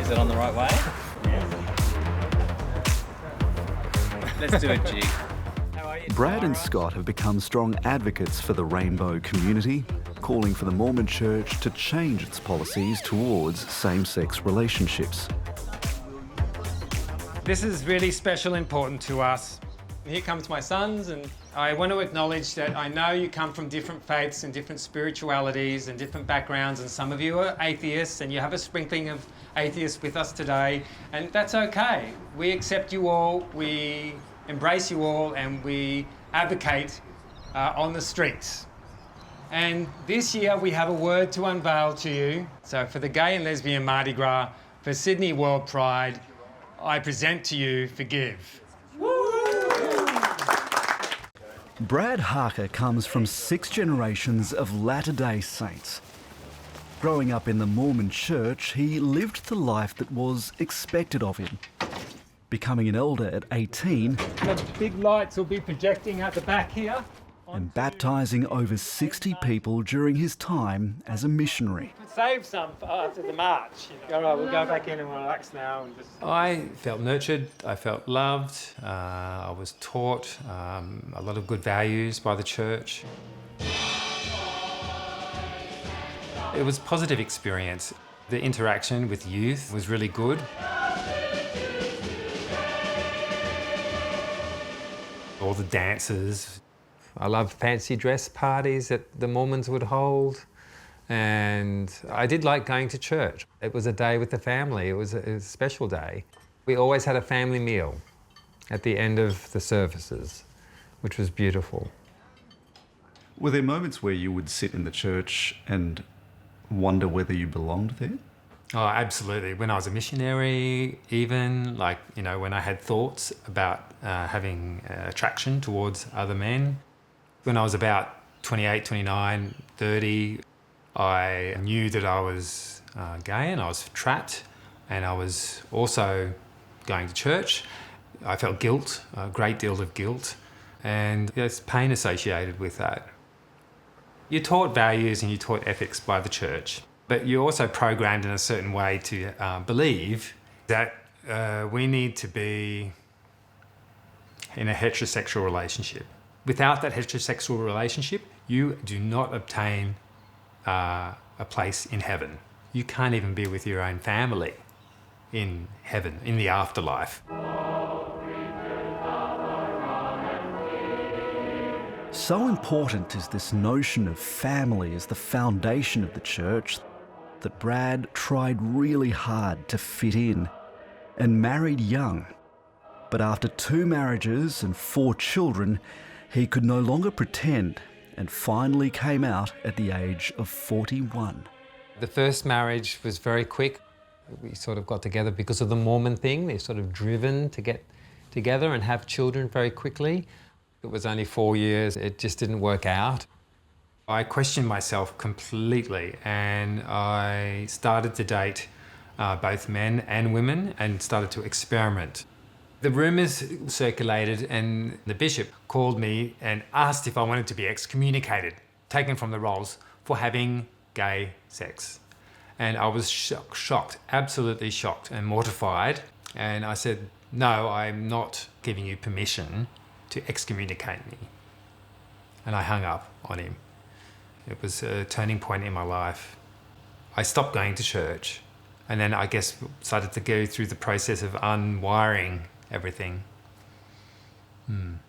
Is it on the right way? Let's do a jig. Brad and Scott have become strong advocates for the rainbow community, calling for the Mormon Church to change its policies towards same-sex relationships. This is really special and important to us. Here comes my sons, and I want to acknowledge that I know you come from different faiths and different spiritualities and different backgrounds, and some of you are atheists, and you have a sprinkling of atheists with us today, and that's okay. We accept you all, we embrace you all, and we advocate on the streets. And this year we have a word to unveil to you. So for the gay and lesbian Mardi Gras, for Sydney World Pride, I present to you Forgive. Brad Harker comes from 6 generations of Latter-day Saints. Growing up in the Mormon Church, he lived the life that was expected of him. Becoming an elder at 18 The big lights will be projecting at the back here. and baptising over 60 people during his time as a missionary. Save some for after the march. All right, we'll go back in and relax now. And just... I felt nurtured, I felt loved, I was taught a lot of good values by the church. It was a positive experience. The interaction with youth was really good. All the dances. I loved fancy dress parties that the Mormons would hold. And I did like going to church. It was a day with the family. It was a special day. We always had a family meal at the end of the services, which was beautiful. Were there moments where you would sit in the church and wonder whether you belonged there? Oh, absolutely. When I was a missionary, even, like, you know, when I had thoughts about having attraction towards other men. When I was about 28, 29, 30, I knew that I was gay and I was trapped, and I was also going to church. I felt guilt, a great deal of guilt, and there's pain associated with that. You're taught values and you're taught ethics by the church, but you're also programmed in a certain way to believe that we need to be in a heterosexual relationship. Without that heterosexual relationship, you do not obtain a place in heaven. You can't even be with your own family in heaven, in the afterlife. So important is this notion of family as the foundation of the church that Brad tried really hard to fit in and married young. But after 2 marriages and 4 children, he could no longer pretend and finally came out at the age of 41. The first marriage was very quick. We sort of got together because of the Mormon thing. They're sort of driven to get together and have children very quickly. It was only 4 years. It just didn't work out. I questioned myself completely, and I started to date both men and women and started to experiment. The rumours circulated, and the bishop called me and asked if I wanted to be excommunicated, taken from the rolls for having gay sex. And I was shocked, absolutely shocked and mortified. And I said, no, I'm not giving you permission to excommunicate me. And I hung up on him. It was a turning point in my life. I stopped going to church, and then I guess started to go through the process of unwiring everything. Mum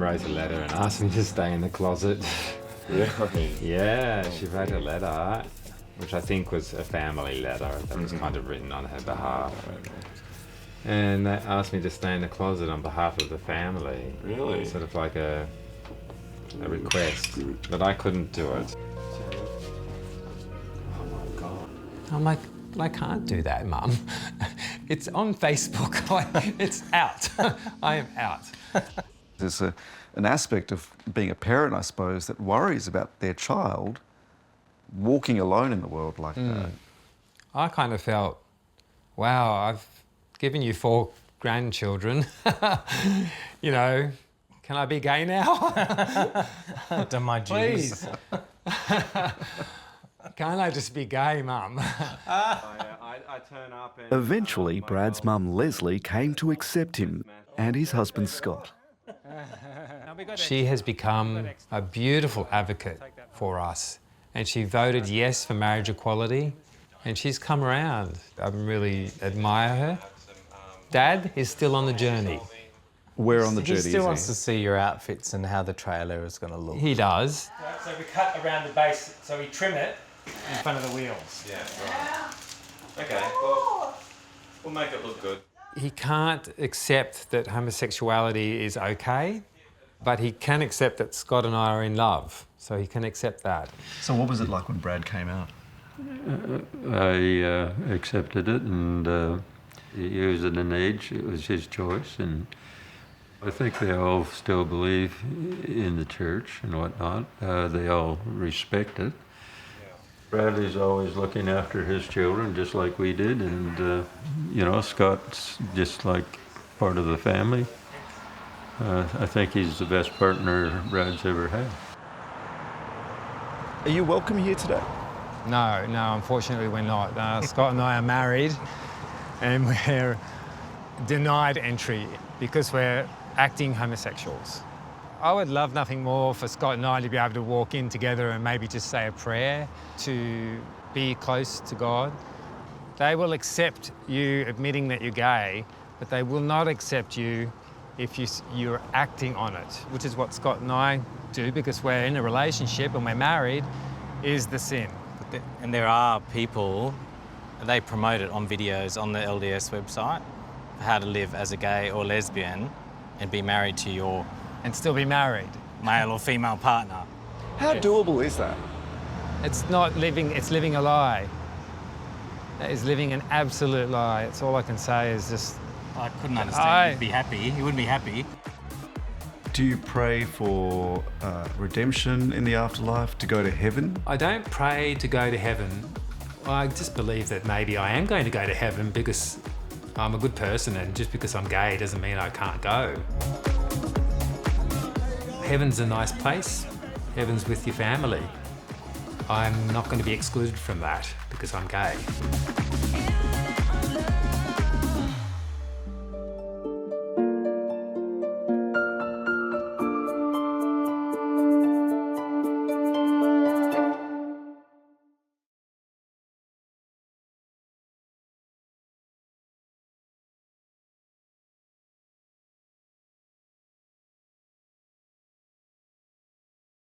wrote a letter and asked me to stay in the closet. Really? Yeah, she wrote a letter, which I think was a family letter that was kind of written on her behalf. And they asked me to stay in the closet on behalf of the family. Really? Sort of like a request, but I couldn't do it. Oh my God. I'm like, I can't do that, Mum. It's on Facebook. It's out. I am out. There's an aspect of being a parent, I suppose, that worries about their child walking alone in the world like that. I kind of felt, wow, I've given you 4 grandchildren. You know, Can I be gay now? Done my duties. Please. Can't I just be gay, Mum? I turn up and... Eventually, Brad's mum Leslie came to accept him and his husband Scott. She has become a beautiful advocate for us, and she voted yes for marriage equality, and she's come around. I really admire her. Dad is still on the journey. Where on the journey He is he? still wants to see your outfits and how the trailer is going to look. He does. So we cut around the base, so we trim it in front of the wheels. Yeah, right. Okay, well, we'll make it look good. He can't accept that homosexuality is okay, but he can accept that Scott and I are in love, so he can accept that. So what was it like when Brad came out? I accepted it, and he was at an age, it was his choice, and I think they all still believe in the church and whatnot. They all respect it. Bradley's always looking after his children just like we did, and you know, Scott's just like part of the family. I think he's the best partner Brad's ever had. Are you welcome here today? No, unfortunately we're not. Scott and I are married, and we're denied entry because we're acting homosexuals. I would love nothing more for Scott and I to be able to walk in together and maybe just say a prayer to be close to God. They will accept you admitting that you're gay, but they will not accept you if you're acting on it, which is what Scott and I do because we're in a relationship and we're married, is the sin. And there are people, they promote it on videos on the LDS website, how to live as a gay or lesbian and be married to your And still be married. male or female partner. How doable is that? It's not living, it's living a lie. That is living an absolute lie. It's all I can say is just... I couldn't understand. You'd be happy. You wouldn't be happy. Do you pray for redemption in the afterlife, to go to heaven? I don't pray to go to heaven. I just believe that maybe I am going to go to heaven because I'm a good person, and just because I'm gay doesn't mean I can't go. Heaven's a nice place. Heaven's with your family. I'm not going to be excluded from that because I'm gay.